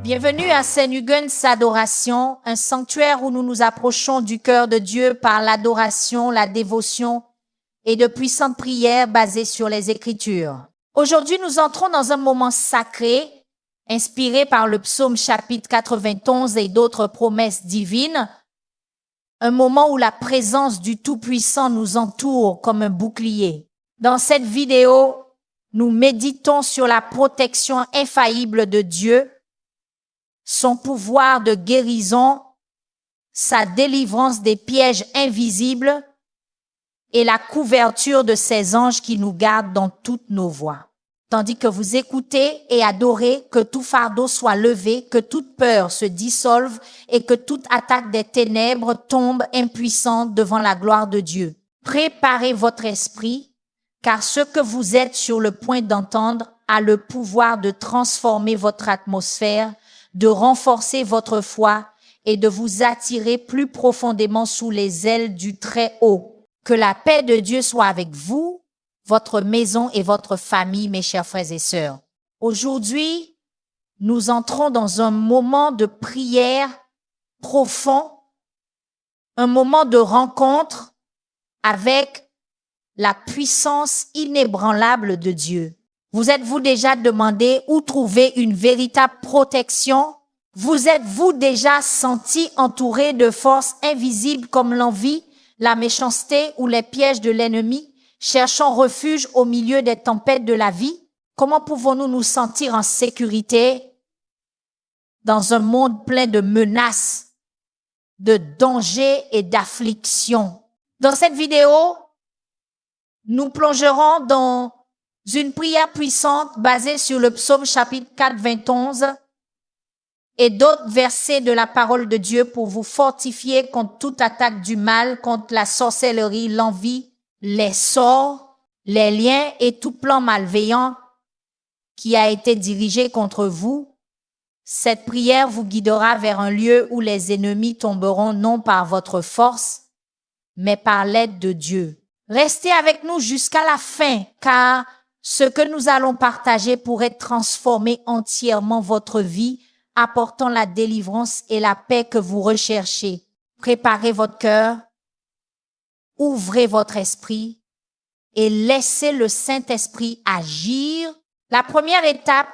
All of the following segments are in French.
Bienvenue à Saint-Huguen's Adoration, un sanctuaire où nous nous approchons du cœur de Dieu par l'adoration, la dévotion et de puissantes prières basées sur les Écritures. Aujourd'hui, nous entrons dans un moment sacré, inspiré par le psaume chapitre 91 et d'autres promesses divines, un moment où la présence du Tout-Puissant nous entoure comme un bouclier. Dans cette vidéo, nous méditons sur la protection infaillible de Dieu, son pouvoir de guérison, sa délivrance des pièges invisibles et la couverture de ses anges qui nous gardent dans toutes nos voies. Tandis que vous écoutez et adorez, que tout fardeau soit levé, que toute peur se dissolve et que toute attaque des ténèbres tombe impuissante devant la gloire de Dieu. Préparez votre esprit, car ce que vous êtes sur le point d'entendre a le pouvoir de transformer votre atmosphère, de renforcer votre foi et de vous attirer plus profondément sous les ailes du Très-Haut. Que la paix de Dieu soit avec vous, votre maison et votre famille, mes chers frères et sœurs. Aujourd'hui, nous entrons dans un moment de prière profond, un moment de rencontre avec la puissance inébranlable de Dieu. Vous êtes-vous déjà demandé où trouver une véritable protection? Vous êtes-vous déjà senti entouré de forces invisibles comme l'envie, la méchanceté ou les pièges de l'ennemi, cherchant refuge au milieu des tempêtes de la vie? Comment pouvons-nous nous sentir en sécurité dans un monde plein de menaces, de dangers et d'afflictions? Dans cette vidéo, nous plongerons dans une prière puissante basée sur le psaume chapitre 91 et d'autres versets de la parole de Dieu pour vous fortifier contre toute attaque du mal, contre la sorcellerie, l'envie, les sorts, les liens et tout plan malveillant qui a été dirigé contre vous. Cette prière vous guidera vers un lieu où les ennemis tomberont non par votre force, mais par l'aide de Dieu. Restez avec nous jusqu'à la fin, car ce que nous allons partager pourrait transformer entièrement votre vie, apportant la délivrance et la paix que vous recherchez. Préparez votre cœur, ouvrez votre esprit et laissez le Saint-Esprit agir. La première étape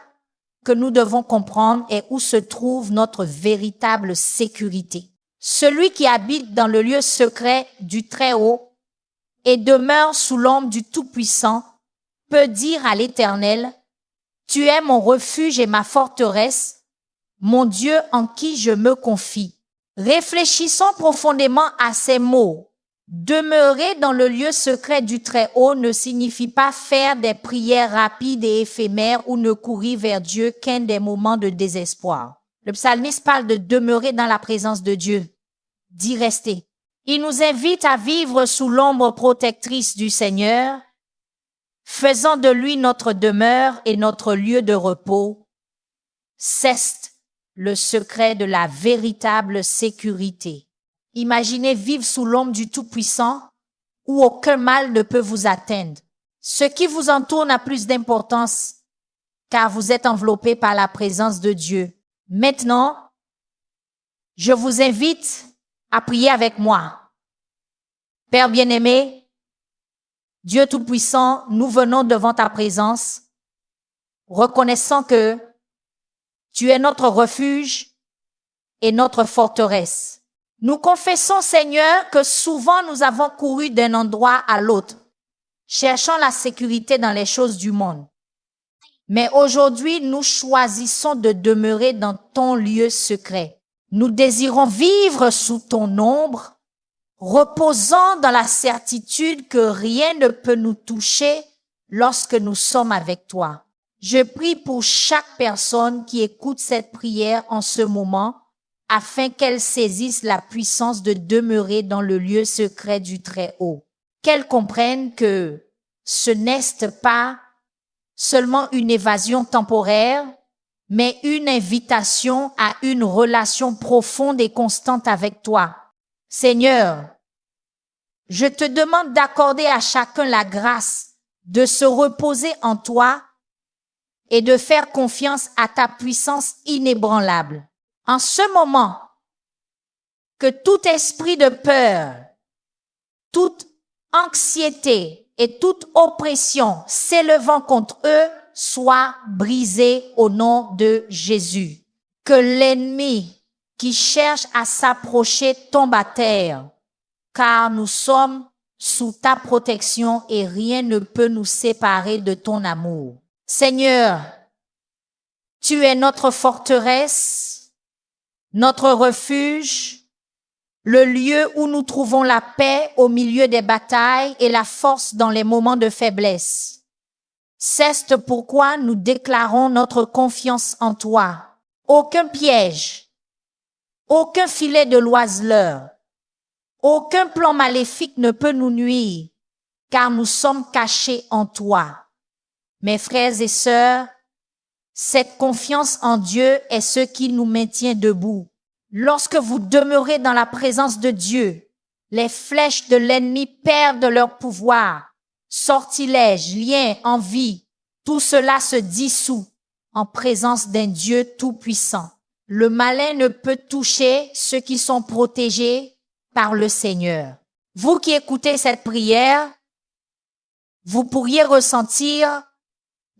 que nous devons comprendre est où se trouve notre véritable sécurité. Celui qui habite dans le lieu secret du Très-Haut et demeure sous l'ombre du Tout-Puissant peut dire à l'Éternel, « Tu es mon refuge et ma forteresse, mon Dieu en qui je me confie. » Réfléchissons profondément à ces mots. Demeurer dans le lieu secret du Très-Haut ne signifie pas faire des prières rapides et éphémères ou ne courir vers Dieu qu'un des moments de désespoir. Le psalmiste parle de demeurer dans la présence de Dieu, d'y rester. Il nous invite à vivre sous l'ombre protectrice du Seigneur, faisant de lui notre demeure et notre lieu de repos. C'est le secret de la véritable sécurité. Imaginez vivre sous l'ombre du Tout-Puissant où aucun mal ne peut vous atteindre. Ce qui vous entoure n'a plus d'importance car vous êtes enveloppé par la présence de Dieu. Maintenant, je vous invite à prier avec moi. Père bien-aimé, Dieu Tout-Puissant, nous venons devant ta présence, reconnaissant que tu es notre refuge et notre forteresse. Nous confessons, Seigneur, que souvent nous avons couru d'un endroit à l'autre, cherchant la sécurité dans les choses du monde. Mais aujourd'hui, nous choisissons de demeurer dans ton lieu secret. Nous désirons vivre sous ton ombre, reposant dans la certitude que rien ne peut nous toucher lorsque nous sommes avec toi. Je prie pour chaque personne qui écoute cette prière en ce moment, afin qu'elle saisisse la puissance de demeurer dans le lieu secret du Très-Haut. Qu'elle comprenne que ce n'est pas seulement une évasion temporaire, mais une invitation à une relation profonde et constante avec toi. Seigneur, je te demande d'accorder à chacun la grâce de se reposer en toi et de faire confiance à ta puissance inébranlable. En ce moment, que tout esprit de peur, toute anxiété et toute oppression s'élevant contre eux soit brisé au nom de Jésus. Que l'ennemi qui cherche à s'approcher tombe à terre, car nous sommes sous ta protection et rien ne peut nous séparer de ton amour. Seigneur, tu es notre forteresse, notre refuge, le lieu où nous trouvons la paix au milieu des batailles et la force dans les moments de faiblesse. C'est pourquoi nous déclarons notre confiance en toi. Aucun piège, aucun filet de l'oiseleur, aucun plan maléfique ne peut nous nuire, car nous sommes cachés en toi. Mes frères et sœurs, cette confiance en Dieu est ce qui nous maintient debout. Lorsque vous demeurez dans la présence de Dieu, les flèches de l'ennemi perdent leur pouvoir. Sortilèges, liens, envie, tout cela se dissout en présence d'un Dieu tout-puissant. Le malin ne peut toucher ceux qui sont protégés par le Seigneur. Vous qui écoutez cette prière, vous pourriez ressentir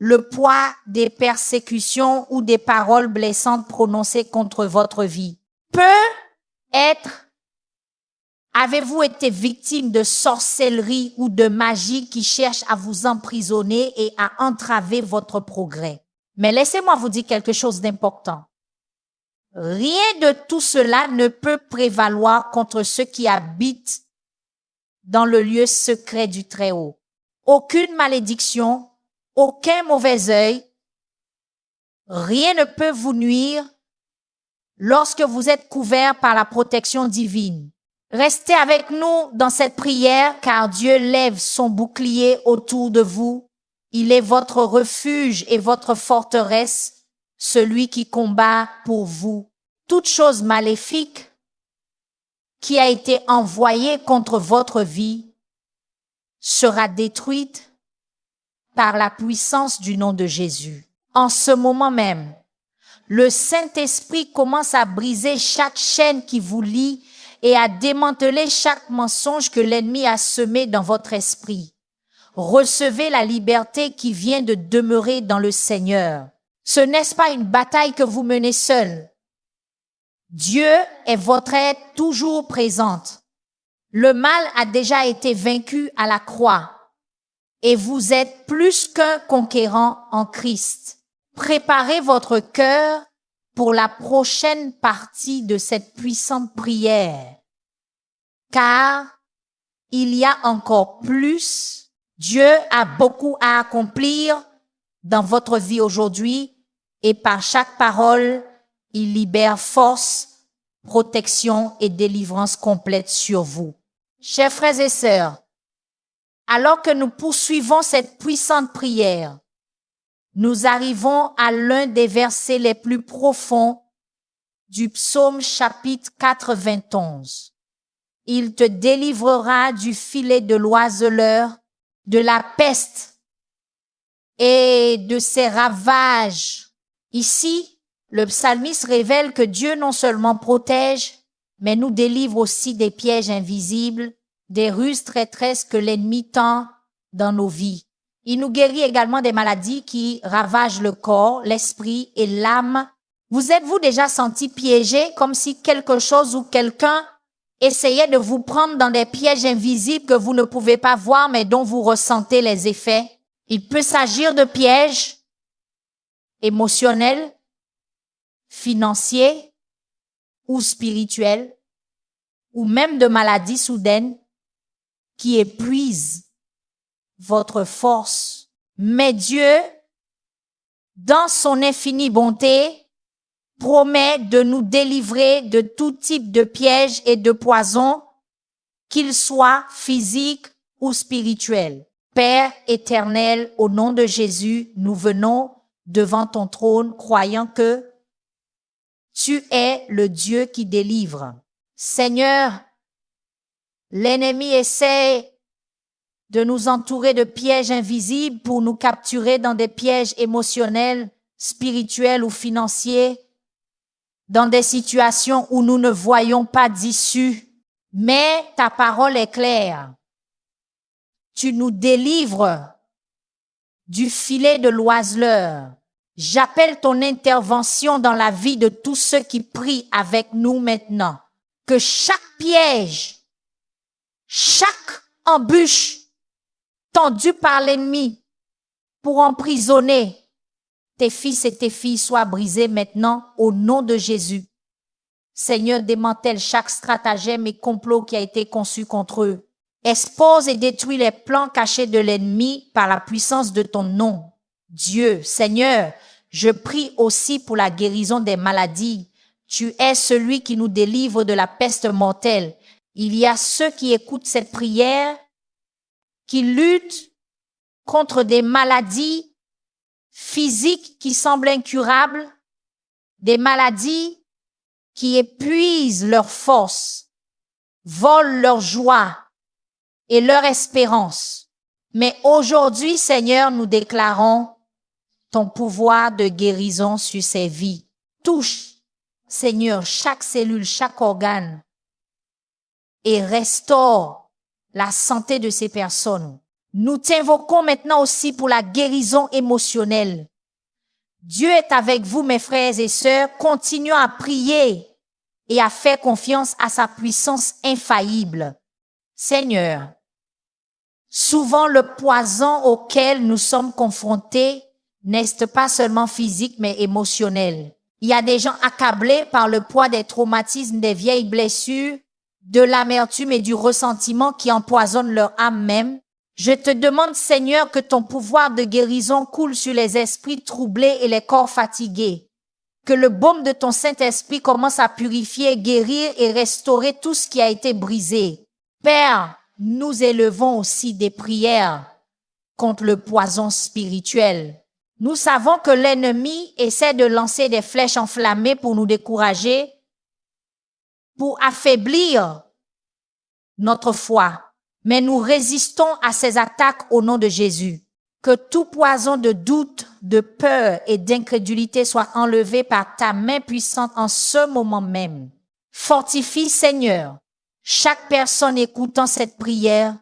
le poids des persécutions ou des paroles blessantes prononcées contre votre vie. Peut-être avez-vous été victime de sorcellerie ou de magie qui cherche à vous emprisonner et à entraver votre progrès. Mais laissez-moi vous dire quelque chose d'important. Rien de tout cela ne peut prévaloir contre ceux qui habitent dans le lieu secret du Très-Haut. Aucune malédiction, aucun mauvais œil, rien ne peut vous nuire lorsque vous êtes couverts par la protection divine. Restez avec nous dans cette prière car Dieu lève son bouclier autour de vous. Il est votre refuge et votre forteresse, celui qui combat pour vous. Toute chose maléfique qui a été envoyée contre votre vie sera détruite par la puissance du nom de Jésus. En ce moment même, le Saint-Esprit commence à briser chaque chaîne qui vous lie et à démanteler chaque mensonge que l'ennemi a semé dans votre esprit. Recevez la liberté qui vient de demeurer dans le Seigneur. Ce n'est pas une bataille que vous menez seul. Dieu est votre aide toujours présente. Le mal a déjà été vaincu à la croix et vous êtes plus qu'un conquérant en Christ. Préparez votre cœur pour la prochaine partie de cette puissante prière, car il y a encore plus. Dieu a beaucoup à accomplir dans votre vie aujourd'hui et par chaque parole, il libère force, protection et délivrance complète sur vous. Chers frères et sœurs, alors que nous poursuivons cette puissante prière, nous arrivons à l'un des versets les plus profonds du psaume chapitre 91. Il te délivrera du filet de l'oiseleur, de la peste et de ses ravages. Ici, le psalmiste révèle que Dieu non seulement protège, mais nous délivre aussi des pièges invisibles, des ruses traîtresses que l'ennemi tend dans nos vies. Il nous guérit également des maladies qui ravagent le corps, l'esprit et l'âme. Vous êtes-vous déjà senti piégé comme si quelque chose ou quelqu'un essayait de vous prendre dans des pièges invisibles que vous ne pouvez pas voir mais dont vous ressentez les effets? Il peut s'agir de pièges émotionnels, financiers ou spirituels, ou même de maladies soudaines qui épuisent votre force. Mais Dieu, dans son infinie bonté, promet de nous délivrer de tout type de pièges et de poisons, qu'ils soient physiques ou spirituels. Père éternel, au nom de Jésus, nous venons devant ton trône, croyant que tu es le Dieu qui délivre. Seigneur, l'ennemi essaie de nous entourer de pièges invisibles pour nous capturer dans des pièges émotionnels, spirituels ou financiers, dans des situations où nous ne voyons pas d'issue. Mais ta parole est claire. Tu nous délivres du filet de l'oiseleur. J'appelle ton intervention dans la vie de tous ceux qui prient avec nous maintenant. Que chaque piège, chaque embûche tendue par l'ennemi pour emprisonner tes fils et tes filles soit brisée maintenant au nom de Jésus. Seigneur, démantèle chaque stratagème et complot qui a été conçu contre eux. Expose et détruis les plans cachés de l'ennemi par la puissance de ton nom. Dieu, Seigneur, je prie aussi pour la guérison des maladies. Tu es celui qui nous délivre de la peste mortelle. Il y a ceux qui écoutent cette prière, qui luttent contre des maladies physiques qui semblent incurables, des maladies qui épuisent leur force, volent leur joie et leur espérance. Mais aujourd'hui, Seigneur, nous déclarons ton pouvoir de guérison sur ces vies. Touche, Seigneur, chaque cellule, chaque organe et restaure la santé de ces personnes. Nous t'invoquons maintenant aussi pour la guérison émotionnelle. Dieu est avec vous, mes frères et sœurs. Continuons à prier et à faire confiance à sa puissance infaillible. Seigneur, souvent le poison auquel nous sommes confrontés n'est pas seulement physique mais émotionnel. Il y a des gens accablés par le poids des traumatismes, des vieilles blessures, de l'amertume et du ressentiment qui empoisonnent leur âme même. Je te demande, Seigneur, que ton pouvoir de guérison coule sur les esprits troublés et les corps fatigués. Que le baume de ton Saint-Esprit commence à purifier, guérir et restaurer tout ce qui a été brisé. Père, nous élevons aussi des prières contre le poison spirituel. Nous savons que l'ennemi essaie de lancer des flèches enflammées pour nous décourager, pour affaiblir notre foi. Mais nous résistons à ces attaques au nom de Jésus. Que tout poison de doute, de peur et d'incrédulité soit enlevé par ta main puissante en ce moment même. Fortifie, Seigneur, chaque personne écoutant cette prière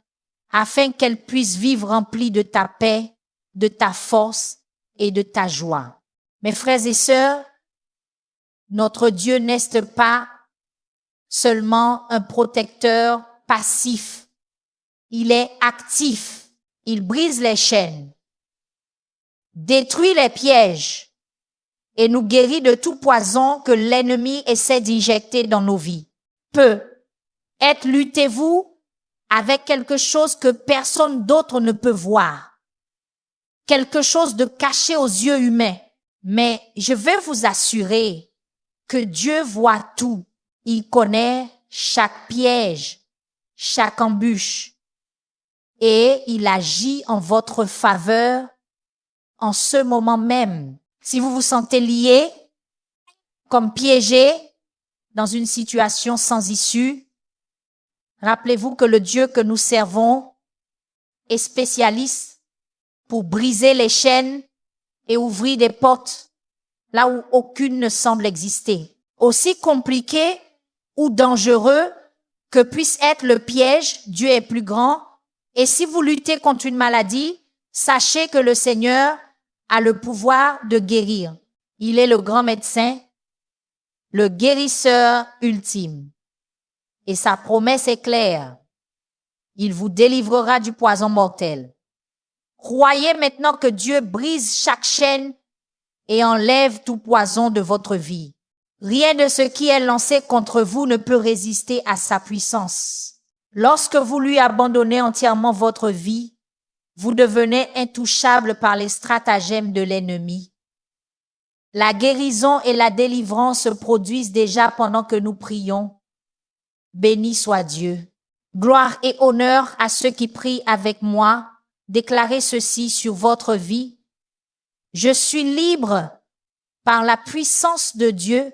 afin qu'elle puisse vivre remplie de ta paix, de ta force et de ta joie. Mes frères et sœurs, notre Dieu n'est pas seulement un protecteur passif. Il est actif. Il brise les chaînes, détruit les pièges et nous guérit de tout poison que l'ennemi essaie d'injecter dans nos vies. Être luttez-vous avec quelque chose que personne d'autre ne peut voir, quelque chose de caché aux yeux humains. Mais je vais vous assurer que Dieu voit tout. Il connaît chaque piège, chaque embûche. Et il agit en votre faveur en ce moment même. Si vous vous sentez lié, comme piégé dans une situation sans issue, rappelez-vous que le Dieu que nous servons est spécialiste pour briser les chaînes et ouvrir des portes là où aucune ne semble exister. Aussi compliqué ou dangereux que puisse être le piège, Dieu est plus grand. Et si vous luttez contre une maladie, sachez que le Seigneur a le pouvoir de guérir. Il est le grand médecin, le guérisseur ultime. Et sa promesse est claire. Il vous délivrera du poison mortel. Croyez maintenant que Dieu brise chaque chaîne et enlève tout poison de votre vie. Rien de ce qui est lancé contre vous ne peut résister à sa puissance. Lorsque vous lui abandonnez entièrement votre vie, vous devenez intouchable par les stratagèmes de l'ennemi. La guérison et la délivrance se produisent déjà pendant que nous prions. Béni soit Dieu. Gloire et honneur à ceux qui prient avec moi. Déclarez ceci sur votre vie. Je suis libre par la puissance de Dieu.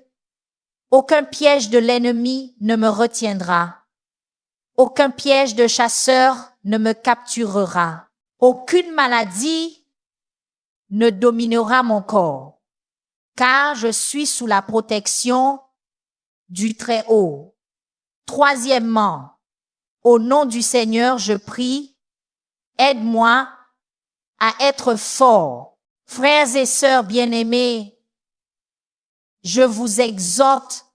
Aucun piège de l'ennemi ne me retiendra. Aucun piège de chasseur ne me capturera. Aucune maladie ne dominera mon corps, car je suis sous la protection du Très-Haut. Troisièmement, au nom du Seigneur, je prie, aide-moi à être fort. Frères et sœurs bien-aimés, je vous exhorte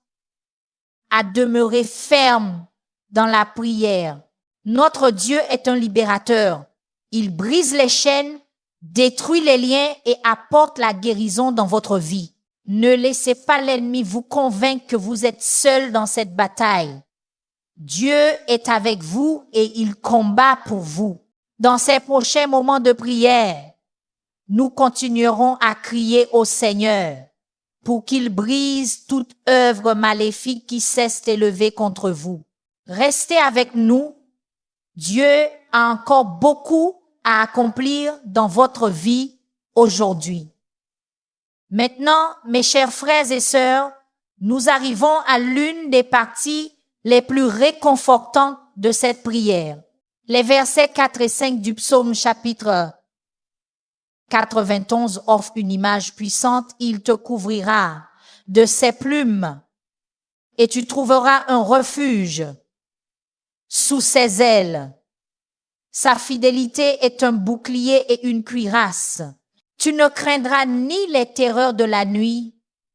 à demeurer ferme dans la prière. Notre Dieu est un libérateur. Il brise les chaînes, détruit les liens et apporte la guérison dans votre vie. Ne laissez pas l'ennemi vous convaincre que vous êtes seul dans cette bataille. Dieu est avec vous et il combat pour vous. Dans ces prochains moments de prière, nous continuerons à crier au Seigneur pour qu'il brise toute œuvre maléfique qui cesse d'élever contre vous. Restez avec nous. Dieu a encore beaucoup à accomplir dans votre vie aujourd'hui. Maintenant, mes chers frères et sœurs, nous arrivons à l'une des parties les plus réconfortantes de cette prière. Les versets 4 et 5 du psaume chapitre 91 offrent une image puissante. Il te couvrira de ses plumes et tu trouveras un refuge sous ses ailes. Sa fidélité est un bouclier et une cuirasse. Tu ne craindras ni les terreurs de la nuit,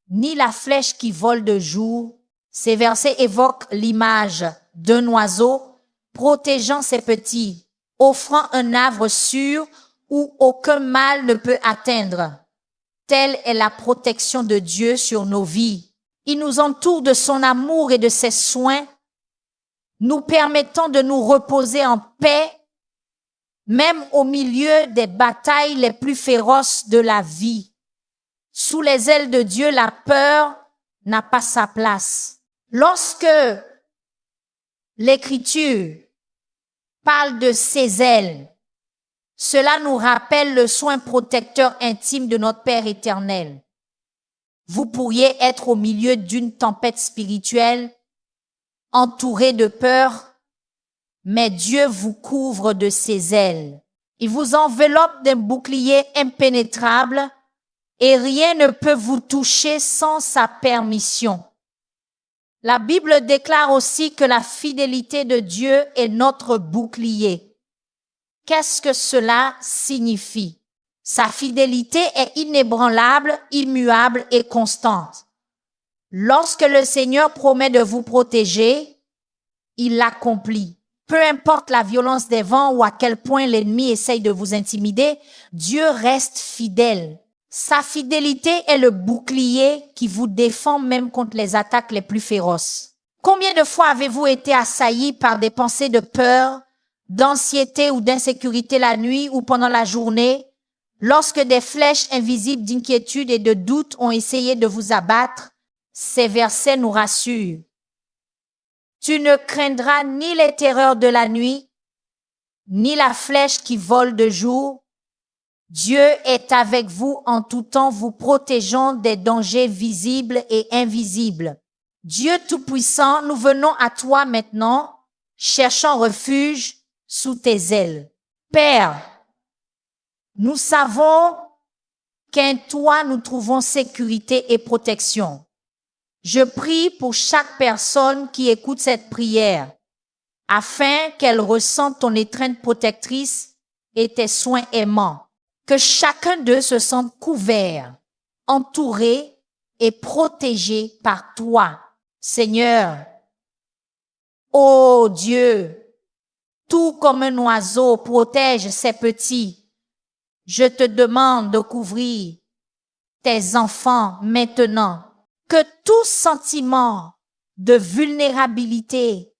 ni la flèche qui vole de jour. Ces versets évoquent l'image d'un oiseau protégeant ses petits, offrant un havre sûr où aucun mal ne peut atteindre. Telle est la protection de Dieu sur nos vies. Il nous entoure de son amour et de ses soins, nous permettant de nous reposer en paix, même au milieu des batailles les plus féroces de la vie. Sous les ailes de Dieu, la peur n'a pas sa place. Lorsque l'Écriture parle de ses ailes, cela nous rappelle le soin protecteur intime de notre Père éternel. Vous pourriez être au milieu d'une tempête spirituelle, entouré de peur, mais Dieu vous couvre de ses ailes. Il vous enveloppe d'un bouclier impénétrable et rien ne peut vous toucher sans sa permission. La Bible déclare aussi que la fidélité de Dieu est notre bouclier. Qu'est-ce que cela signifie? Sa fidélité est inébranlable, immuable et constante. Lorsque le Seigneur promet de vous protéger, il l'accomplit. Peu importe la violence des vents ou à quel point l'ennemi essaye de vous intimider, Dieu reste fidèle. Sa fidélité est le bouclier qui vous défend même contre les attaques les plus féroces. Combien de fois avez-vous été assaillis par des pensées de peur, d'anxiété ou d'insécurité la nuit ou pendant la journée, lorsque des flèches invisibles d'inquiétude et de doute ont essayé de vous abattre? Ces versets nous rassurent. Tu ne craindras ni les terreurs de la nuit, ni la flèche qui vole de jour. Dieu est avec vous en tout temps, vous protégeant des dangers visibles et invisibles. Dieu Tout-Puissant, nous venons à toi maintenant, cherchant refuge sous tes ailes. Père, nous savons qu'en toi nous trouvons sécurité et protection. Je prie pour chaque personne qui écoute cette prière, afin qu'elle ressente ton étreinte protectrice et tes soins aimants. Que chacun d'eux se sente couvert, entouré et protégé par toi, Seigneur. Ô Dieu, tout comme un oiseau protège ses petits, je te demande de couvrir tes enfants maintenant. Que tout sentiment de vulnérabilité,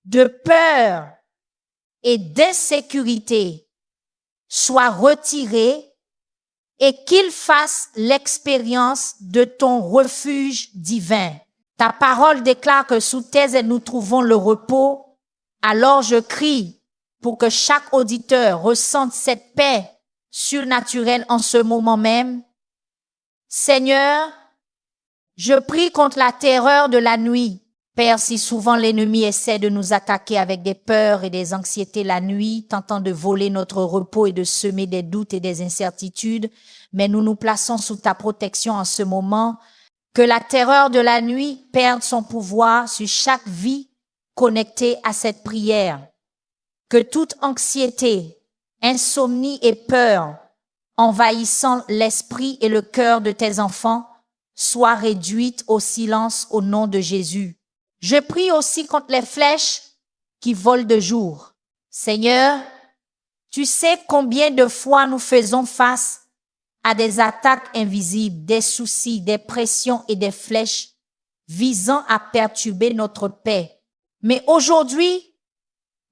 de peur et d'insécurité soit retiré et qu'il fasse l'expérience de ton refuge divin. Ta parole déclare que sous tes ailes nous trouvons le repos. Alors je crie pour que chaque auditeur ressente cette paix surnaturelle en ce moment même. Seigneur, je prie contre la terreur de la nuit. Père, si souvent l'ennemi essaie de nous attaquer avec des peurs et des anxiétés la nuit, tentant de voler notre repos et de semer des doutes et des incertitudes, mais nous nous plaçons sous ta protection en ce moment, que la terreur de la nuit perde son pouvoir sur chaque vie connectée à cette prière, que toute anxiété, insomnie et peur envahissant l'esprit et le cœur de tes enfants soit réduite au silence au nom de Jésus. Je prie aussi contre les flèches qui volent de jour. Seigneur, tu sais combien de fois nous faisons face à des attaques invisibles, des soucis, des pressions et des flèches visant à perturber notre paix. Mais aujourd'hui,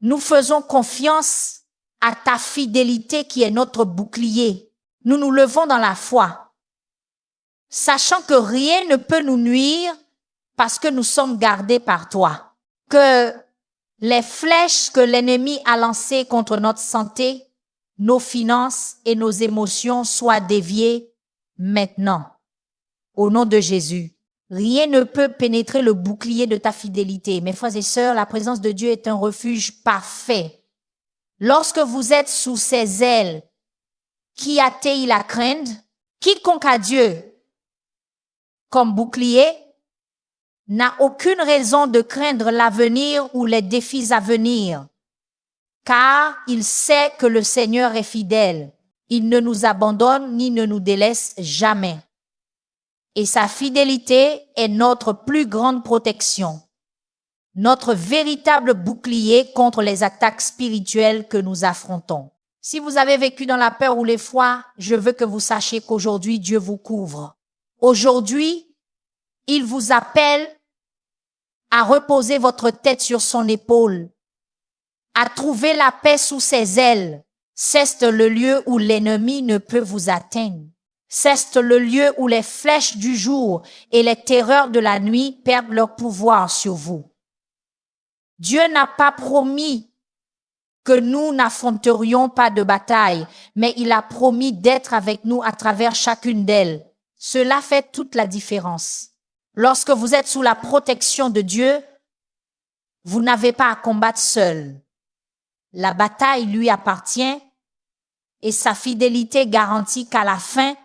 nous faisons confiance à ta fidélité qui est notre bouclier. Nous nous levons dans la foi, sachant que rien ne peut nous nuire parce que nous sommes gardés par toi. Que les flèches que l'ennemi a lancées contre notre santé, nos finances et nos émotions soient déviées maintenant. Au nom de Jésus, rien ne peut pénétrer le bouclier de ta fidélité. Mes frères et sœurs, la présence de Dieu est un refuge parfait. Lorsque vous êtes sous ses ailes, qui a-t-il la crainte? Quiconque a Dieu comme bouclier n'a aucune raison de craindre l'avenir ou les défis à venir, car il sait que le Seigneur est fidèle. Il ne nous abandonne ni ne nous délaisse jamais. Et sa fidélité est notre plus grande protection, notre véritable bouclier contre les attaques spirituelles que nous affrontons. Si vous avez vécu dans la peur ou l'effroi, je veux que vous sachiez qu'aujourd'hui, Dieu vous couvre. Aujourd'hui, il vous appelle à reposer votre tête sur son épaule, à trouver la paix sous ses ailes. C'est le lieu où l'ennemi ne peut vous atteindre. C'est le lieu où les flèches du jour et les terreurs de la nuit perdent leur pouvoir sur vous. Dieu n'a pas promis que nous n'affronterions pas de bataille, mais il a promis d'être avec nous à travers chacune d'elles. Cela fait toute la différence. Lorsque vous êtes sous la protection de Dieu, vous n'avez pas à combattre seul. La bataille lui appartient et sa fidélité garantit qu'à la fin,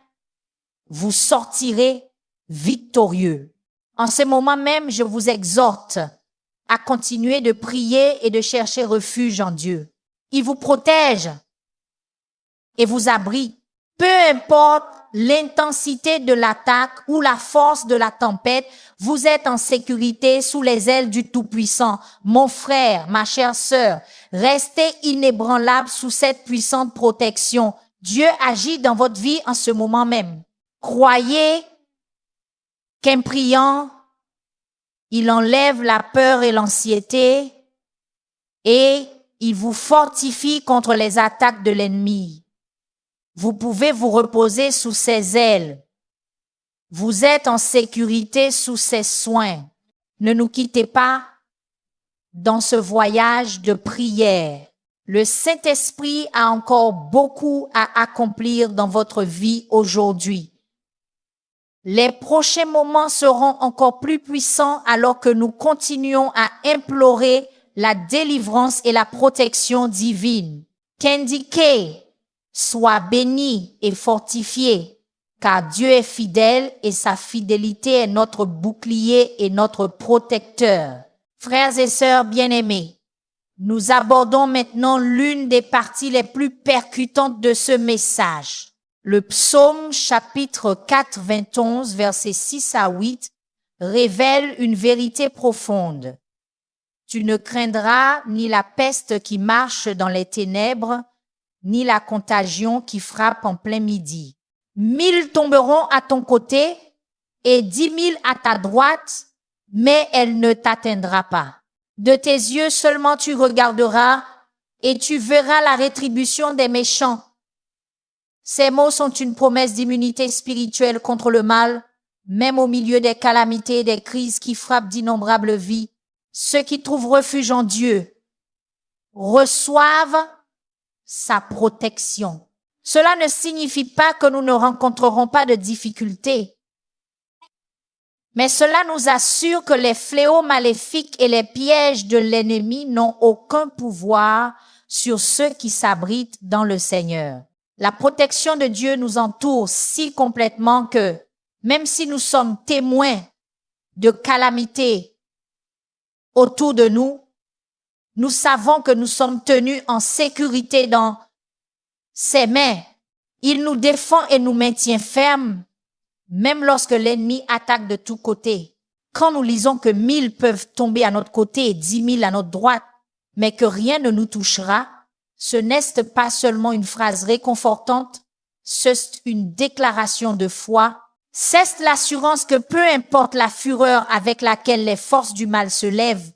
vous sortirez victorieux. En ce moment même, je vous exhorte à continuer de prier et de chercher refuge en Dieu. Il vous protège et vous abrite. Peu importe l'intensité de l'attaque ou la force de la tempête, vous êtes en sécurité sous les ailes du Tout-Puissant. Mon frère, ma chère sœur, restez inébranlable sous cette puissante protection. Dieu agit dans votre vie en ce moment même. Croyez qu'en priant, il enlève la peur et l'anxiété et il vous fortifie contre les attaques de l'ennemi. Vous pouvez vous reposer sous ses ailes. Vous êtes en sécurité sous ses soins. Ne nous quittez pas dans ce voyage de prière. Le Saint-Esprit a encore beaucoup à accomplir dans votre vie aujourd'hui. Les prochains moments seront encore plus puissants alors que nous continuons à implorer la délivrance et la protection divine. Candy K, sois béni et fortifié, car Dieu est fidèle et sa fidélité est notre bouclier et notre protecteur. Frères et sœurs bien-aimés, nous abordons maintenant l'une des parties les plus percutantes de ce message. Le psaume chapitre 91, versets 6 à 8, révèle une vérité profonde. Tu ne craindras ni la peste qui marche dans les ténèbres, ni la contagion qui frappe en plein midi. 1000 tomberont à ton côté et 10 000 à ta droite, mais elle ne t'atteindra pas. De tes yeux seulement tu regarderas et tu verras la rétribution des méchants. Ces mots sont une promesse d'immunité spirituelle contre le mal, même au milieu des calamités et des crises qui frappent d'innombrables vies. Ceux qui trouvent refuge en Dieu reçoivent sa protection. Cela ne signifie pas que nous ne rencontrerons pas de difficultés. Mais cela nous assure que les fléaux maléfiques et les pièges de l'ennemi n'ont aucun pouvoir sur ceux qui s'abritent dans le Seigneur. La protection de Dieu nous entoure si complètement que, même si nous sommes témoins de calamités autour de nous, nous savons que nous sommes tenus en sécurité dans ses mains. Il nous défend et nous maintient fermes, même lorsque l'ennemi attaque de tous côtés. Quand nous lisons que 1000 peuvent tomber à notre côté et 10 000 à notre droite, mais que rien ne nous touchera, ce n'est pas seulement une phrase réconfortante, c'est une déclaration de foi. C'est l'assurance que peu importe la fureur avec laquelle les forces du mal se lèvent,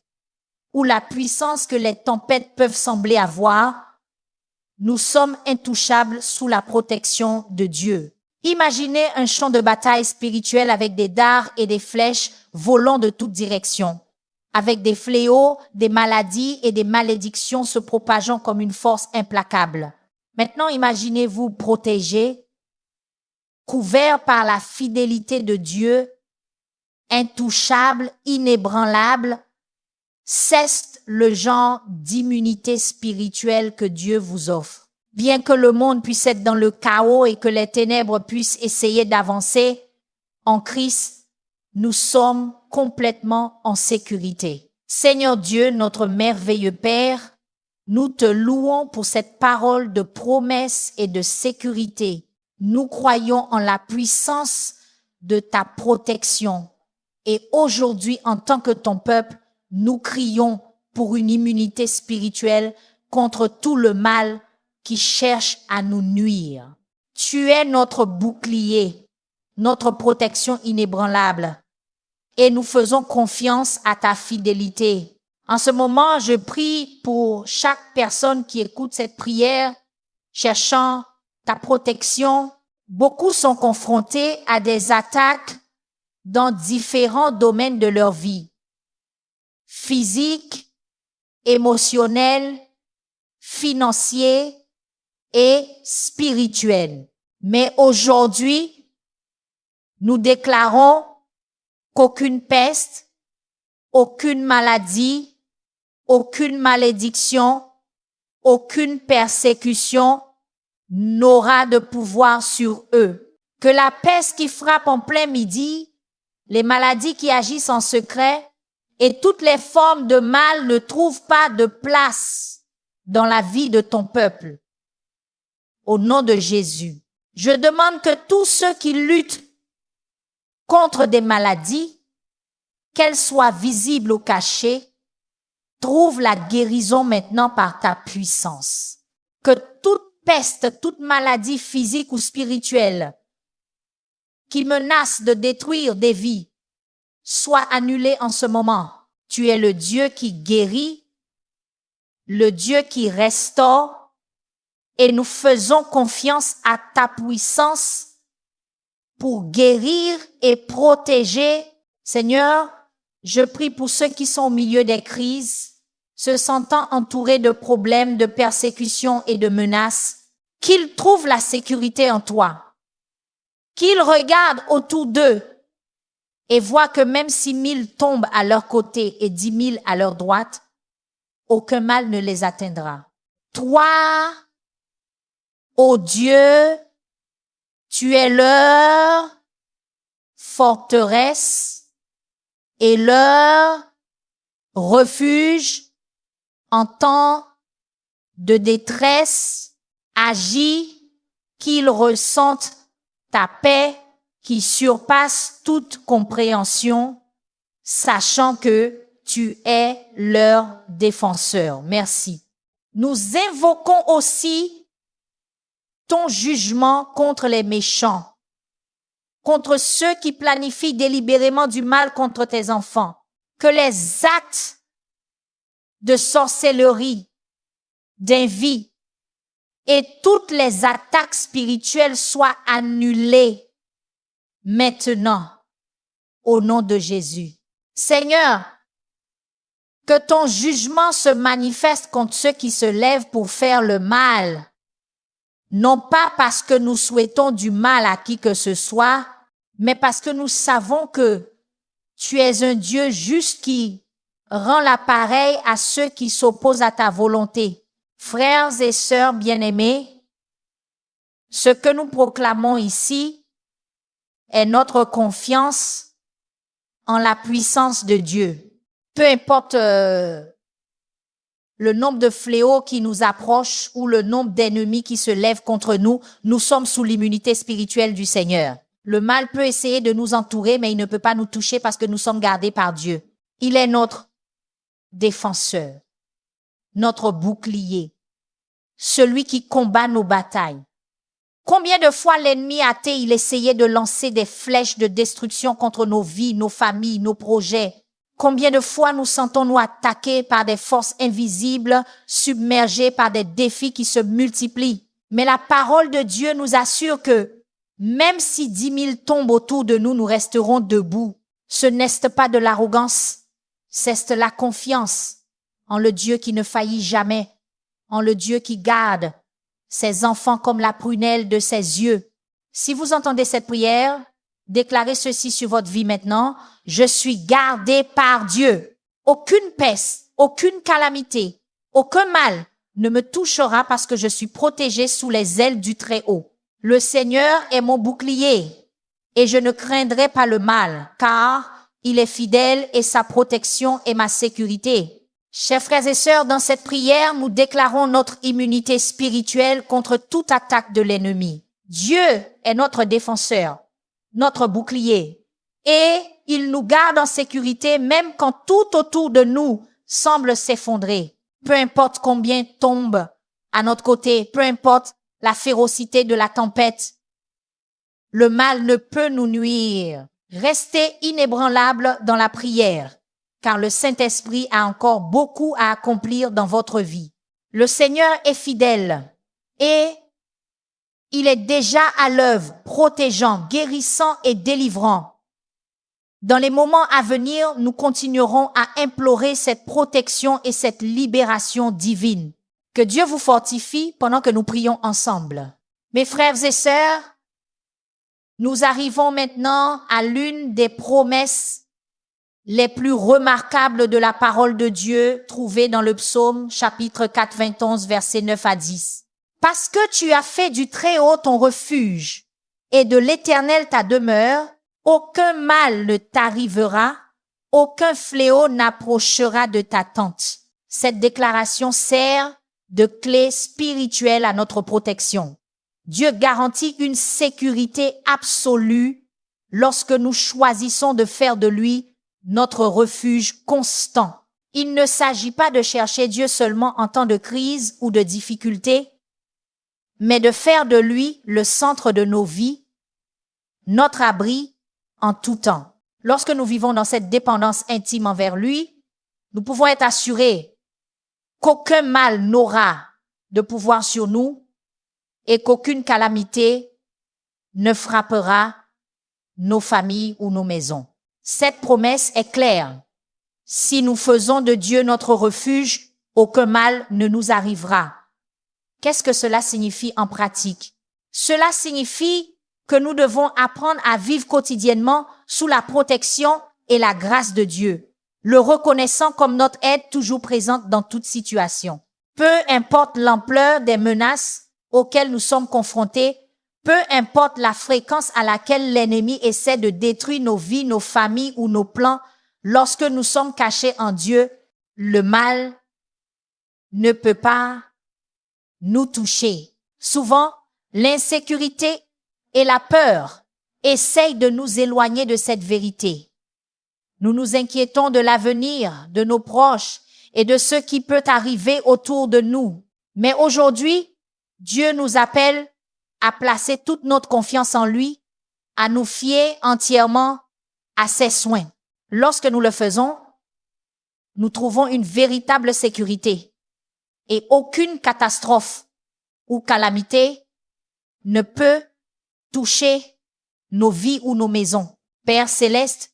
ou la puissance que les tempêtes peuvent sembler avoir, nous sommes intouchables sous la protection de Dieu. Imaginez un champ de bataille spirituel avec des dards et des flèches volant de toutes directions, avec des fléaux, des maladies et des malédictions se propageant comme une force implacable. Maintenant, imaginez-vous protégés, couverts par la fidélité de Dieu, intouchables, inébranlables. C'est le genre d'immunité spirituelle que Dieu vous offre. Bien que le monde puisse être dans le chaos et que les ténèbres puissent essayer d'avancer, en Christ, nous sommes complètement en sécurité. Seigneur Dieu, notre merveilleux Père, nous te louons pour cette parole de promesse et de sécurité. Nous croyons en la puissance de ta protection. Et aujourd'hui, en tant que ton peuple, nous crions pour une immunité spirituelle contre tout le mal qui cherche à nous nuire. Tu es notre bouclier, notre protection inébranlable, et nous faisons confiance à ta fidélité. En ce moment, je prie pour chaque personne qui écoute cette prière, cherchant ta protection. Beaucoup sont confrontés à des attaques dans différents domaines de leur vie. Physique, émotionnel, financier et spirituel. Mais aujourd'hui, nous déclarons qu'aucune peste, aucune maladie, aucune malédiction, aucune persécution n'aura de pouvoir sur eux. Que la peste qui frappe en plein midi, les maladies qui agissent en secret, et toutes les formes de mal ne trouvent pas de place dans la vie de ton peuple. Au nom de Jésus, je demande que tous ceux qui luttent contre des maladies, qu'elles soient visibles ou cachées, trouvent la guérison maintenant par ta puissance. Que toute peste, toute maladie physique ou spirituelle qui menace de détruire des vies, soit annulé en ce moment. Tu es le Dieu qui guérit, le Dieu qui restaure, et nous faisons confiance à ta puissance pour guérir et protéger. Seigneur, je prie pour ceux qui sont au milieu des crises, se sentant entourés de problèmes, de persécutions et de menaces, qu'ils trouvent la sécurité en toi, qu'ils regardent autour d'eux et voient que même si 1000 tombent à leur côté et 10 000 à leur droite, aucun mal ne les atteindra. Toi, ô Dieu, tu es leur forteresse et leur refuge en temps de détresse. Agis qu'ils ressentent ta paix qui surpasse toute compréhension, sachant que tu es leur défenseur. Merci. Nous invoquons aussi ton jugement contre les méchants, contre ceux qui planifient délibérément du mal contre tes enfants. Que les actes de sorcellerie, d'envie et toutes les attaques spirituelles soient annulées maintenant, au nom de Jésus. Seigneur, que ton jugement se manifeste contre ceux qui se lèvent pour faire le mal, non pas parce que nous souhaitons du mal à qui que ce soit, mais parce que nous savons que Tu es un Dieu juste qui rend l'appareil à ceux qui s'opposent à ta volonté. Frères et sœurs bien-aimés, ce que nous proclamons ici est notre confiance en la puissance de Dieu. Peu importe le nombre de fléaux qui nous approchent ou le nombre d'ennemis qui se lèvent contre nous, nous sommes sous l'immunité spirituelle du Seigneur. Le mal peut essayer de nous entourer, mais il ne peut pas nous toucher parce que nous sommes gardés par Dieu. Il est notre défenseur, notre bouclier, celui qui combat nos batailles. Combien de fois l'ennemi athée, il essayait de lancer des flèches de destruction contre nos vies, nos familles, nos projets. Combien de fois nous sentons-nous attaqués par des forces invisibles, submergés par des défis qui se multiplient. Mais la parole de Dieu nous assure que même si 10 000 tombent autour de nous, nous resterons debout. Ce n'est pas de l'arrogance, c'est la confiance en le Dieu qui ne faillit jamais, en le Dieu qui garde ses enfants comme la prunelle de ses yeux. Si vous entendez cette prière, déclarez ceci sur votre vie maintenant. Je suis gardé par Dieu. Aucune peste, aucune calamité, aucun mal ne me touchera parce que je suis protégé sous les ailes du Très-Haut. Le Seigneur est mon bouclier et je ne craindrai pas le mal, car il est fidèle et sa protection est ma sécurité. Chers frères et sœurs, dans cette prière, nous déclarons notre immunité spirituelle contre toute attaque de l'ennemi. Dieu est notre défenseur, notre bouclier, et il nous garde en sécurité même quand tout autour de nous semble s'effondrer. Peu importe combien tombe à notre côté, peu importe la férocité de la tempête, le mal ne peut nous nuire. Restez inébranlables dans la prière, car le Saint-Esprit a encore beaucoup à accomplir dans votre vie. Le Seigneur est fidèle et il est déjà à l'œuvre, protégeant, guérissant et délivrant. Dans les moments à venir, nous continuerons à implorer cette protection et cette libération divine. Que Dieu vous fortifie pendant que nous prions ensemble. Mes frères et sœurs, nous arrivons maintenant à l'une des promesses les plus remarquables de la parole de Dieu trouvée dans le psaume chapitre 91 versets 9 à 10. Parce que tu as fait du Très-Haut ton refuge et de l'Éternel ta demeure, aucun mal ne t'arrivera, aucun fléau n'approchera de ta tente. Cette déclaration sert de clé spirituelle à notre protection. Dieu garantit une sécurité absolue lorsque nous choisissons de faire de lui notre refuge constant. Il ne s'agit pas de chercher Dieu seulement en temps de crise ou de difficulté, mais de faire de lui le centre de nos vies, notre abri en tout temps. Lorsque nous vivons dans cette dépendance intime envers lui, nous pouvons être assurés qu'aucun mal n'aura de pouvoir sur nous et qu'aucune calamité ne frappera nos familles ou nos maisons. Cette promesse est claire. Si nous faisons de Dieu notre refuge, aucun mal ne nous arrivera. Qu'est-ce que cela signifie en pratique? Cela signifie que nous devons apprendre à vivre quotidiennement sous la protection et la grâce de Dieu, le reconnaissant comme notre aide toujours présente dans toute situation. Peu importe l'ampleur des menaces auxquelles nous sommes confrontés, peu importe la fréquence à laquelle l'ennemi essaie de détruire nos vies, nos familles ou nos plans, lorsque nous sommes cachés en Dieu, le mal ne peut pas nous toucher. Souvent, l'insécurité et la peur essayent de nous éloigner de cette vérité. Nous nous inquiétons de l'avenir, de nos proches et de ce qui peut arriver autour de nous. Mais aujourd'hui, Dieu nous appelle à placer toute notre confiance en lui, à nous fier entièrement à ses soins. Lorsque nous le faisons, nous trouvons une véritable sécurité et aucune catastrophe ou calamité ne peut toucher nos vies ou nos maisons. Père céleste,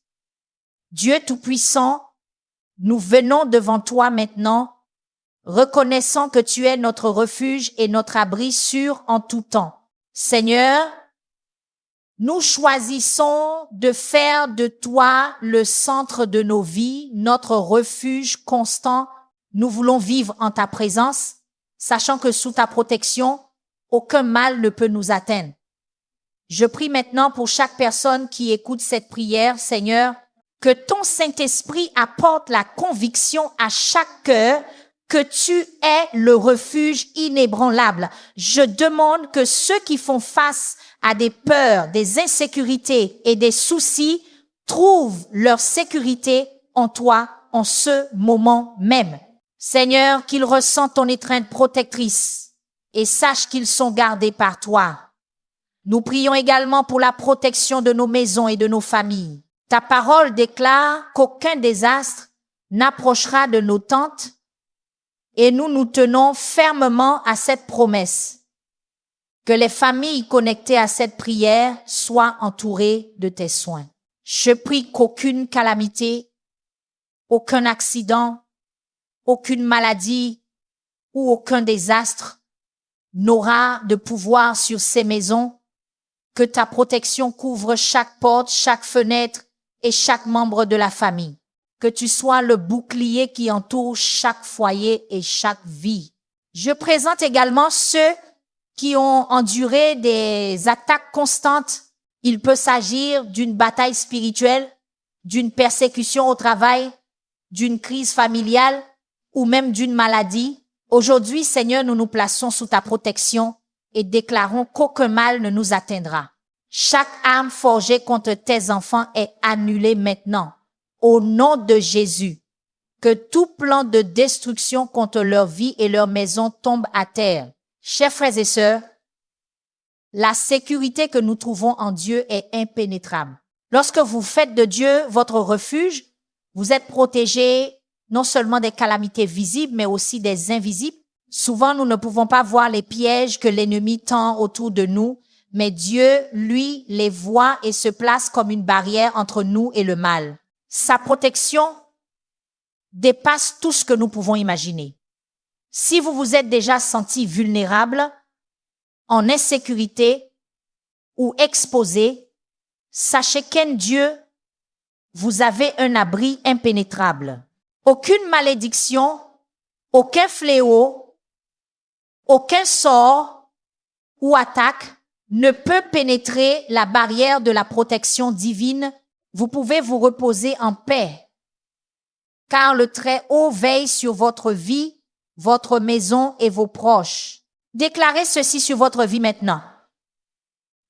Dieu Tout-Puissant, nous venons devant toi maintenant, reconnaissant que tu es notre refuge et notre abri sûr en tout temps. Seigneur, nous choisissons de faire de toi le centre de nos vies, notre refuge constant. Nous voulons vivre en ta présence, sachant que sous ta protection, aucun mal ne peut nous atteindre. Je prie maintenant pour chaque personne qui écoute cette prière, Seigneur, que ton Saint-Esprit apporte la conviction à chaque cœur que tu es le refuge inébranlable. Je demande que ceux qui font face à des peurs, des insécurités et des soucis trouvent leur sécurité en toi en ce moment même. Seigneur, qu'ils ressentent ton étreinte protectrice et sachent qu'ils sont gardés par toi. Nous prions également pour la protection de nos maisons et de nos familles. Ta parole déclare qu'aucun désastre n'approchera de nos tentes et nous nous tenons fermement à cette promesse. Que les familles connectées à cette prière soient entourées de tes soins. Je prie qu'aucune calamité, aucun accident, aucune maladie ou aucun désastre n'aura de pouvoir sur ces maisons, que ta protection couvre chaque porte, chaque fenêtre et chaque membre de la famille. Que tu sois le bouclier qui entoure chaque foyer et chaque vie. Je présente également ceux qui ont enduré des attaques constantes. Il peut s'agir d'une bataille spirituelle, d'une persécution au travail, d'une crise familiale ou même d'une maladie. Aujourd'hui, Seigneur, nous nous plaçons sous ta protection et déclarons qu'aucun mal ne nous atteindra. Chaque arme forgée contre tes enfants est annulée maintenant. Au nom de Jésus, que tout plan de destruction contre leur vie et leur maison tombe à terre. Chers frères et sœurs, la sécurité que nous trouvons en Dieu est impénétrable. Lorsque vous faites de Dieu votre refuge, vous êtes protégés non seulement des calamités visibles, mais aussi des invisibles. Souvent, nous ne pouvons pas voir les pièges que l'ennemi tend autour de nous, mais Dieu, lui, les voit et se place comme une barrière entre nous et le mal. Sa protection dépasse tout ce que nous pouvons imaginer. Si vous vous êtes déjà senti vulnérable, en insécurité ou exposé, sachez qu'en Dieu, vous avez un abri impénétrable. Aucune malédiction, aucun fléau, aucun sort ou attaque ne peut pénétrer la barrière de la protection divine. Vous pouvez vous reposer en paix, car le Très-Haut veille sur votre vie, votre maison et vos proches. Déclarez ceci sur votre vie maintenant.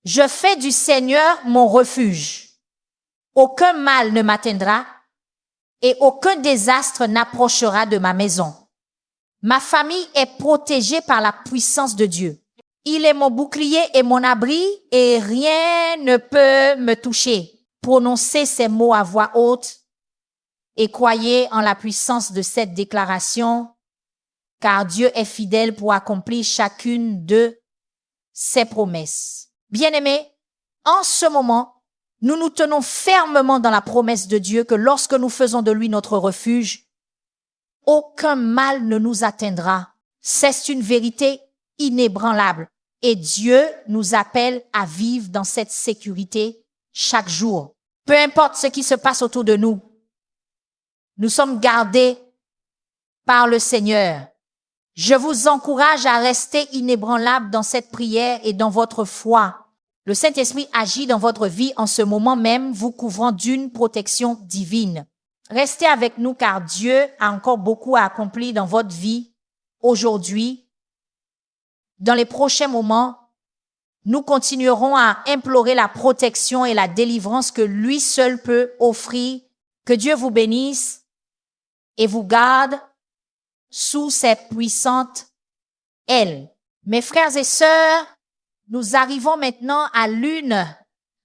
Je fais du Seigneur mon refuge. Aucun mal ne m'atteindra et aucun désastre n'approchera de ma maison. Ma famille est protégée par la puissance de Dieu. Il est mon bouclier et mon abri et rien ne peut me toucher. Prononcez ces mots à voix haute et croyez en la puissance de cette déclaration, car Dieu est fidèle pour accomplir chacune de ses promesses. Bien-aimés, en ce moment, nous nous tenons fermement dans la promesse de Dieu que lorsque nous faisons de lui notre refuge, aucun mal ne nous atteindra. C'est une vérité inébranlable et Dieu nous appelle à vivre dans cette sécurité chaque jour. Peu importe ce qui se passe autour de nous, nous sommes gardés par le Seigneur. Je vous encourage à rester inébranlable dans cette prière et dans votre foi. Le Saint-Esprit agit dans votre vie en ce moment même, vous couvrant d'une protection divine. Restez avec nous car Dieu a encore beaucoup à accomplir dans votre vie aujourd'hui. Dans les prochains moments, nous continuerons à implorer la protection et la délivrance que lui seul peut offrir. Que Dieu vous bénisse et vous garde sous ses puissantes ailes. Mes frères et sœurs, nous arrivons maintenant à l'une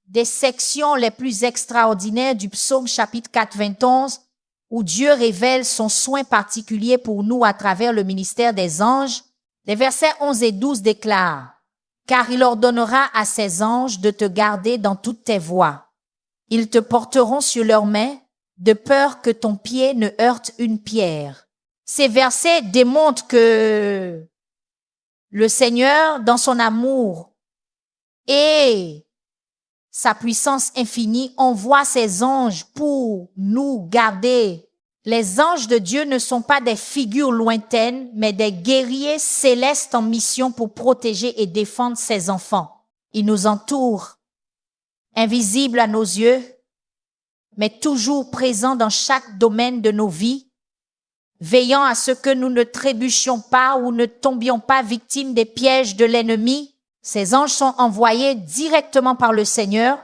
des sections les plus extraordinaires du psaume chapitre 91, où Dieu révèle son soin particulier pour nous à travers le ministère des anges. Les versets 11 et 12 déclarent: « Car il ordonnera à ses anges de te garder dans toutes tes voies. Ils te porteront sur leurs mains, de peur que ton pied ne heurte une pierre. » Ces versets démontrent que le Seigneur, dans son amour et sa puissance infinie, envoie ses anges pour nous garder. Les anges de Dieu ne sont pas des figures lointaines, mais des guerriers célestes en mission pour protéger et défendre ses enfants. Ils nous entourent, invisibles à nos yeux, mais toujours présents dans chaque domaine de nos vies, veillant à ce que nous ne trébuchions pas ou ne tombions pas victimes des pièges de l'ennemi. Ces anges sont envoyés directement par le Seigneur,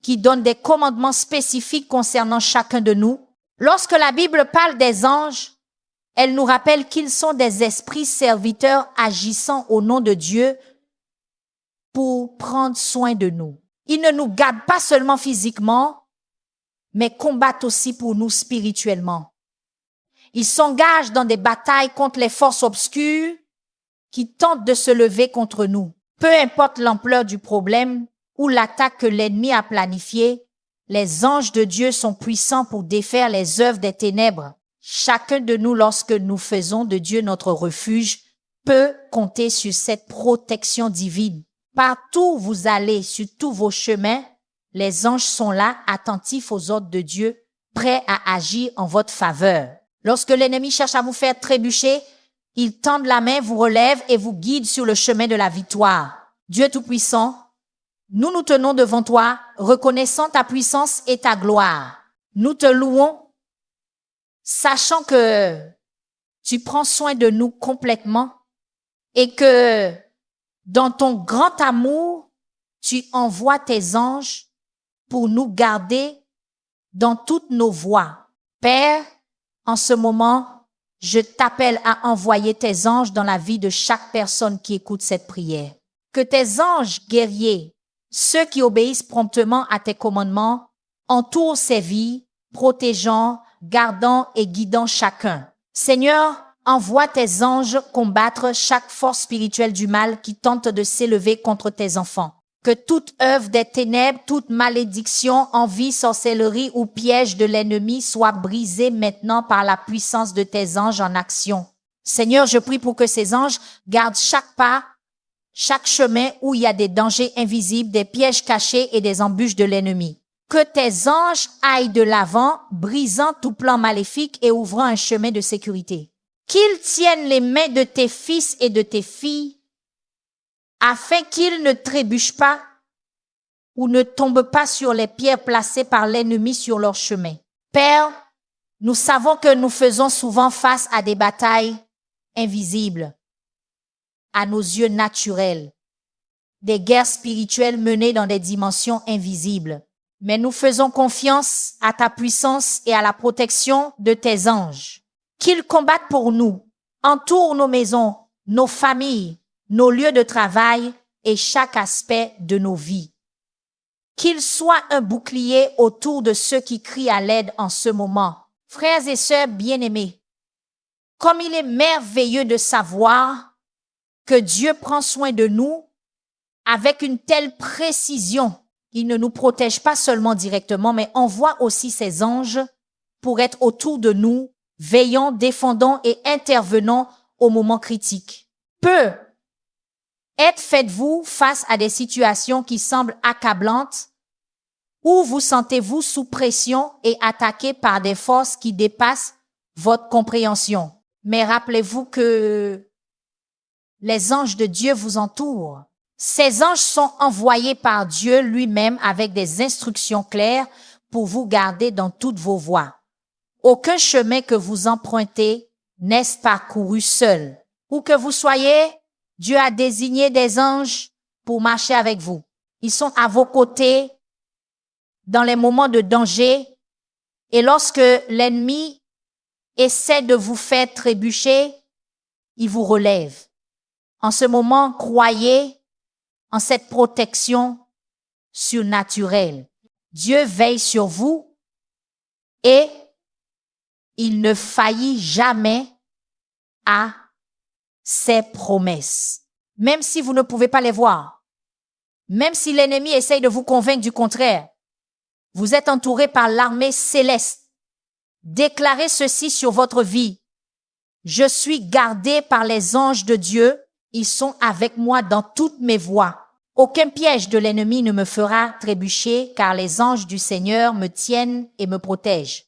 qui donne des commandements spécifiques concernant chacun de nous. Lorsque la Bible parle des anges, elle nous rappelle qu'ils sont des esprits serviteurs agissant au nom de Dieu pour prendre soin de nous. Ils ne nous gardent pas seulement physiquement, mais combattent aussi pour nous spirituellement. Ils s'engagent dans des batailles contre les forces obscures qui tentent de se lever contre nous. Peu importe l'ampleur du problème ou l'attaque que l'ennemi a planifiée, les anges de Dieu sont puissants pour défaire les œuvres des ténèbres. Chacun de nous, lorsque nous faisons de Dieu notre refuge, peut compter sur cette protection divine. Partout où vous allez, sur tous vos chemins, les anges sont là, attentifs aux ordres de Dieu, prêts à agir en votre faveur. Lorsque l'ennemi cherche à vous faire trébucher, ils tendent la main, vous relèvent et vous guident sur le chemin de la victoire. Dieu Tout-Puissant, nous nous tenons devant toi, reconnaissant ta puissance et ta gloire. Nous te louons, sachant que tu prends soin de nous complètement et que dans ton grand amour, tu envoies tes anges pour nous garder dans toutes nos voies. Père, en ce moment, je t'appelle à envoyer tes anges dans la vie de chaque personne qui écoute cette prière. Que tes anges guerriers, ceux qui obéissent promptement à tes commandements, entourent ces vies, protégeant, gardant et guidant chacun. Seigneur, envoie tes anges combattre chaque force spirituelle du mal qui tente de s'élever contre tes enfants. Que toute œuvre des ténèbres, toute malédiction, envie, sorcellerie ou piège de l'ennemi soit brisée maintenant par la puissance de tes anges en action. Seigneur, je prie pour que ces anges gardent chaque pas, chaque chemin où il y a des dangers invisibles, des pièges cachés et des embûches de l'ennemi. Que tes anges aillent de l'avant, brisant tout plan maléfique et ouvrant un chemin de sécurité. Qu'ils tiennent les mains de tes fils et de tes filles, afin qu'ils ne trébuchent pas ou ne tombent pas sur les pierres placées par l'ennemi sur leur chemin. Père, nous savons que nous faisons souvent face à des batailles invisibles, à nos yeux naturels, des guerres spirituelles menées dans des dimensions invisibles. Mais nous faisons confiance à ta puissance et à la protection de tes anges. Qu'ils combattent pour nous, entourent nos maisons, nos familles, nos lieux de travail et chaque aspect de nos vies. Qu'ils soient un bouclier autour de ceux qui crient à l'aide en ce moment. Frères et sœurs bien-aimés, comme il est merveilleux de savoir que Dieu prend soin de nous avec une telle précision. Il ne nous protège pas seulement directement, mais envoie aussi ses anges pour être autour de nous, veillant, défendant et intervenant au moment critique. Peu faites-vous face à des situations qui semblent accablantes ou vous sentez-vous sous pression et attaqué par des forces qui dépassent votre compréhension. Mais rappelez-vous que les anges de Dieu vous entourent. Ces anges sont envoyés par Dieu lui-même avec des instructions claires pour vous garder dans toutes vos voies. Aucun chemin que vous empruntez n'est parcouru seul. Où que vous soyez, Dieu a désigné des anges pour marcher avec vous. Ils sont à vos côtés dans les moments de danger et lorsque l'ennemi essaie de vous faire trébucher, il vous relève. En ce moment, croyez en cette protection surnaturelle. Dieu veille sur vous et il ne faillit jamais à ses promesses. Même si vous ne pouvez pas les voir, même si l'ennemi essaye de vous convaincre du contraire, vous êtes entouré par l'armée céleste. Déclarez ceci sur votre vie. Je suis gardé par les anges de Dieu. Ils sont avec moi dans toutes mes voies. Aucun piège de l'ennemi ne me fera trébucher, car les anges du Seigneur me tiennent et me protègent.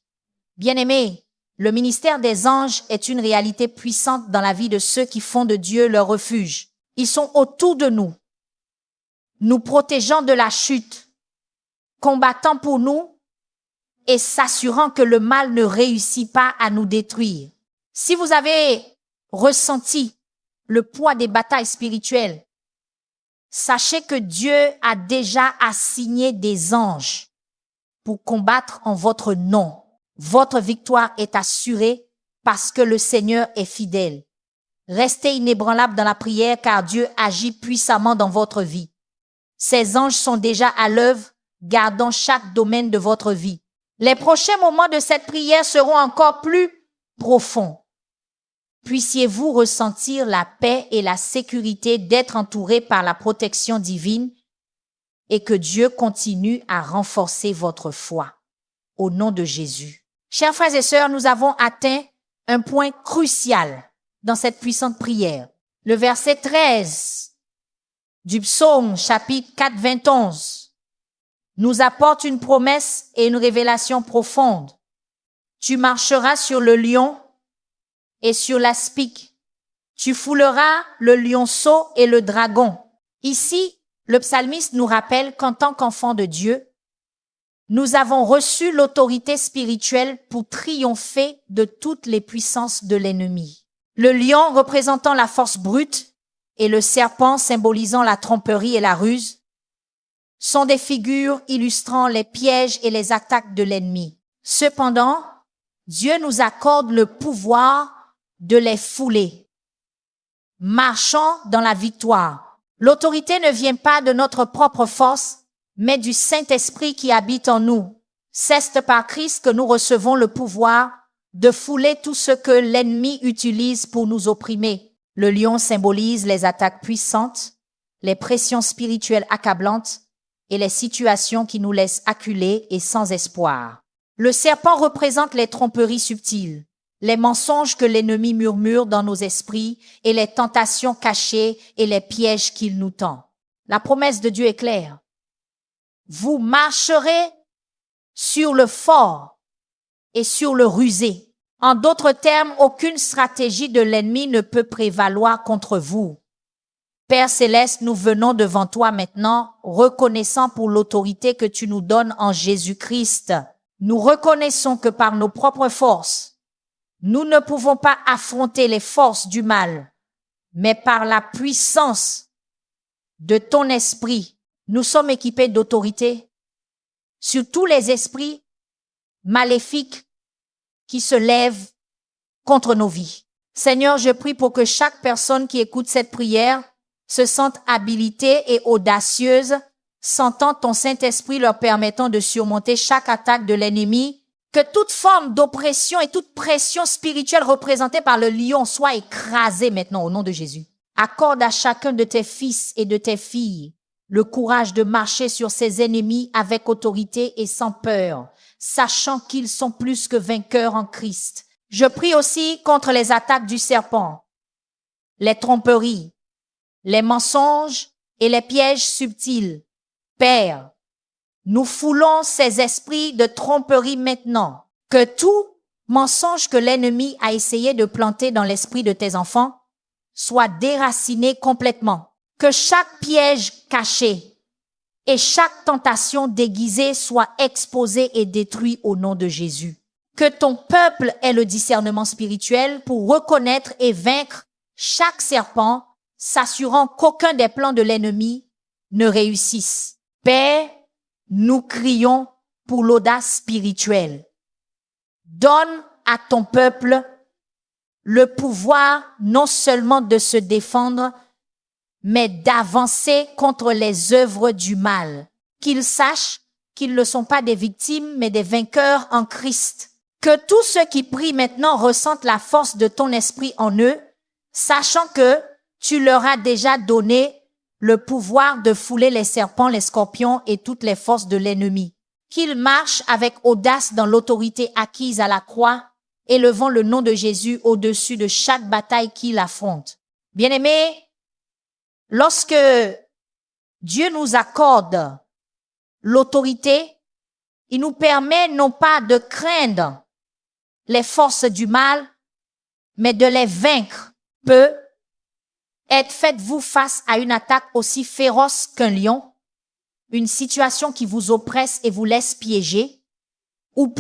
Bien-aimés, le ministère des anges est une réalité puissante dans la vie de ceux qui font de Dieu leur refuge. Ils sont autour de nous, nous protégeant de la chute, combattant pour nous et s'assurant que le mal ne réussit pas à nous détruire. Si vous avez ressenti le poids des batailles spirituelles, sachez que Dieu a déjà assigné des anges pour combattre en votre nom. Votre victoire est assurée parce que le Seigneur est fidèle. Restez inébranlable dans la prière car Dieu agit puissamment dans votre vie. Ces anges sont déjà à l'œuvre, gardant chaque domaine de votre vie. Les prochains moments de cette prière seront encore plus profonds. Puissiez-vous ressentir la paix et la sécurité d'être entouré par la protection divine et que Dieu continue à renforcer votre foi. Au nom de Jésus. Chers frères et sœurs, nous avons atteint un point crucial dans cette puissante prière. Le verset 13 du psaume chapitre 4, 21 nous apporte une promesse et une révélation profonde. Tu marcheras sur le lion et sur l'aspic. Tu fouleras le lionceau et le dragon. Ici, le psalmiste nous rappelle qu'en tant qu'enfant de Dieu, nous avons reçu l'autorité spirituelle pour triompher de toutes les puissances de l'ennemi. Le lion représentant la force brute et le serpent symbolisant la tromperie et la ruse sont des figures illustrant les pièges et les attaques de l'ennemi. Cependant, Dieu nous accorde le pouvoir de les fouler. Marchons dans la victoire. L'autorité ne vient pas de notre propre force, mais du Saint-Esprit qui habite en nous. C'est par Christ que nous recevons le pouvoir de fouler tout ce que l'ennemi utilise pour nous opprimer. Le lion symbolise les attaques puissantes, les pressions spirituelles accablantes et les situations qui nous laissent acculés et sans espoir. Le serpent représente les tromperies subtiles, les mensonges que l'ennemi murmure dans nos esprits et les tentations cachées et les pièges qu'il nous tend. La promesse de Dieu est claire. Vous marcherez sur le fort et sur le rusé. En d'autres termes, aucune stratégie de l'ennemi ne peut prévaloir contre vous. Père Céleste, nous venons devant toi maintenant, reconnaissant pour l'autorité que tu nous donnes en Jésus-Christ. Nous reconnaissons que par nos propres forces, nous ne pouvons pas affronter les forces du mal, mais par la puissance de ton esprit, nous sommes équipés d'autorité sur tous les esprits maléfiques qui se lèvent contre nos vies. Seigneur, je prie pour que chaque personne qui écoute cette prière se sente habilitée et audacieuse, sentant ton Saint-Esprit leur permettant de surmonter chaque attaque de l'ennemi, que toute forme d'oppression et toute pression spirituelle représentée par le lion soit écrasée maintenant au nom de Jésus. Accorde à chacun de tes fils et de tes filles le courage de marcher sur ses ennemis avec autorité et sans peur, sachant qu'ils sont plus que vainqueurs en Christ. Je prie aussi contre les attaques du serpent, les tromperies, les mensonges et les pièges subtils. Père, nous foulons ces esprits de tromperie maintenant. Que tout mensonge que l'ennemi a essayé de planter dans l'esprit de tes enfants soit déraciné complètement. Que chaque piège caché et chaque tentation déguisée soit exposée et détruite au nom de Jésus. Que ton peuple ait le discernement spirituel pour reconnaître et vaincre chaque serpent, s'assurant qu'aucun des plans de l'ennemi ne réussisse. Père, nous crions pour l'audace spirituelle. Donne à ton peuple le pouvoir non seulement de se défendre, mais d'avancer contre les œuvres du mal. Qu'ils sachent qu'ils ne sont pas des victimes, mais des vainqueurs en Christ. Que tous ceux qui prient maintenant ressentent la force de ton esprit en eux, sachant que tu leur as déjà donné le pouvoir de fouler les serpents, les scorpions et toutes les forces de l'ennemi. Qu'ils marchent avec audace dans l'autorité acquise à la croix, élevant le nom de Jésus au-dessus de chaque bataille qu'ils affrontent. Bien-aimés, lorsque Dieu nous accorde l'autorité. Il nous permet non pas de craindre les forces du mal, mais de les vaincre. Faites-vous face à une attaque aussi féroce qu'un lion, une situation qui vous oppresse et vous laisse piéger, ou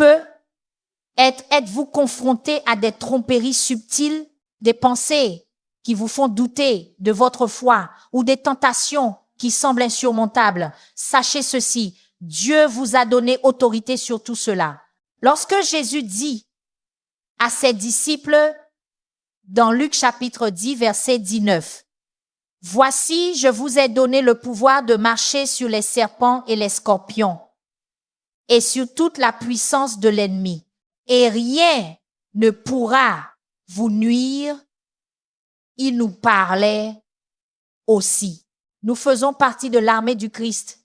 êtes-vous confronté à des tromperies subtiles, des pensées qui vous font douter de votre foi ou des tentations qui semblent insurmontables? Sachez ceci, Dieu vous a donné autorité sur tout cela. Lorsque Jésus dit à ses disciples dans Luc chapitre 10, verset 19, « Voici, je vous ai donné le pouvoir de marcher sur les serpents et les scorpions et sur toute la puissance de l'ennemi, et rien ne pourra vous nuire. » Il nous parlait aussi. Nous faisons partie de l'armée du Christ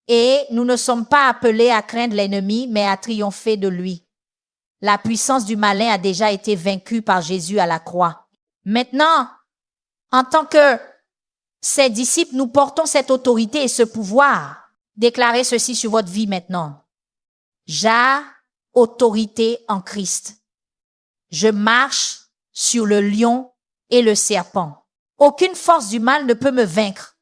et nous ne sommes pas appelés à craindre l'ennemi, mais à triompher de lui. La puissance du malin a déjà été vaincue par Jésus à la croix. Maintenant, en tant que ses disciples, nous portons cette autorité et ce pouvoir. Déclarez ceci sur votre vie maintenant. J'ai autorité en Christ. Je marche sur le lion et le serpent. Aucune force du mal ne peut me vaincre,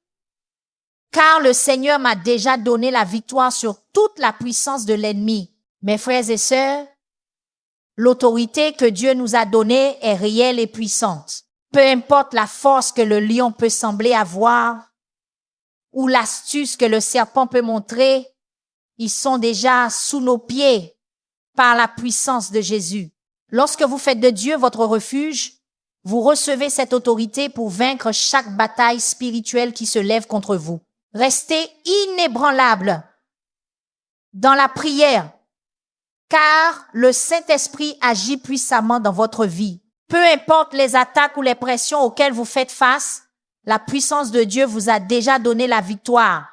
car le Seigneur m'a déjà donné la victoire sur toute la puissance de l'ennemi. Mes frères et sœurs, l'autorité que Dieu nous a donnée est réelle et puissante. Peu importe la force que le lion peut sembler avoir ou l'astuce que le serpent peut montrer, ils sont déjà sous nos pieds par la puissance de Jésus. Lorsque vous faites de Dieu votre refuge, vous recevez cette autorité pour vaincre chaque bataille spirituelle qui se lève contre vous. Restez inébranlable dans la prière, car le Saint-Esprit agit puissamment dans votre vie. Peu importe les attaques ou les pressions auxquelles vous faites face, la puissance de Dieu vous a déjà donné la victoire.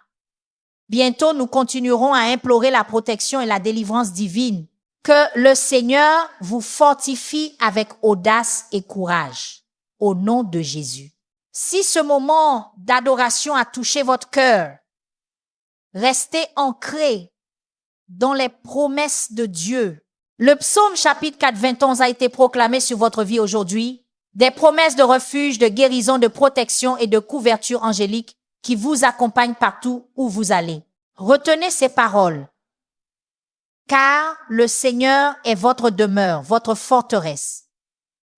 Bientôt, nous continuerons à implorer la protection et la délivrance divine. Que le Seigneur vous fortifie avec audace et courage, au nom de Jésus. Si ce moment d'adoration a touché votre cœur, restez ancrés dans les promesses de Dieu. Le psaume chapitre 4, 21 a été proclamé sur votre vie aujourd'hui. Des promesses de refuge, de guérison, de protection et de couverture angélique qui vous accompagnent partout où vous allez. Retenez ces paroles. Car le Seigneur est votre demeure, votre forteresse,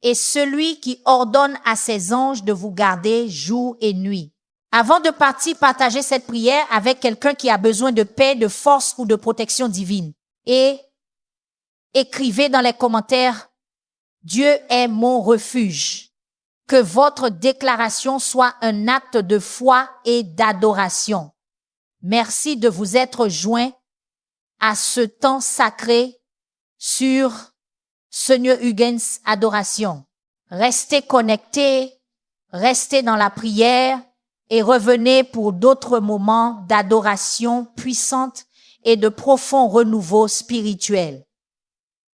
et celui qui ordonne à ses anges de vous garder jour et nuit. Avant de partir, partagez cette prière avec quelqu'un qui a besoin de paix, de force ou de protection divine. Et écrivez dans les commentaires, Dieu est mon refuge. Que votre déclaration soit un acte de foi et d'adoration. Merci de vous être joints à ce temps sacré sur Seigneur Huygens Adoration. Restez connectés, restez dans la prière et revenez pour d'autres moments d'adoration puissante et de profond renouveau spirituel.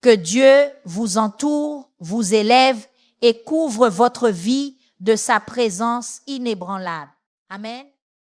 Que Dieu vous entoure, vous élève et couvre votre vie de sa présence inébranlable. Amen.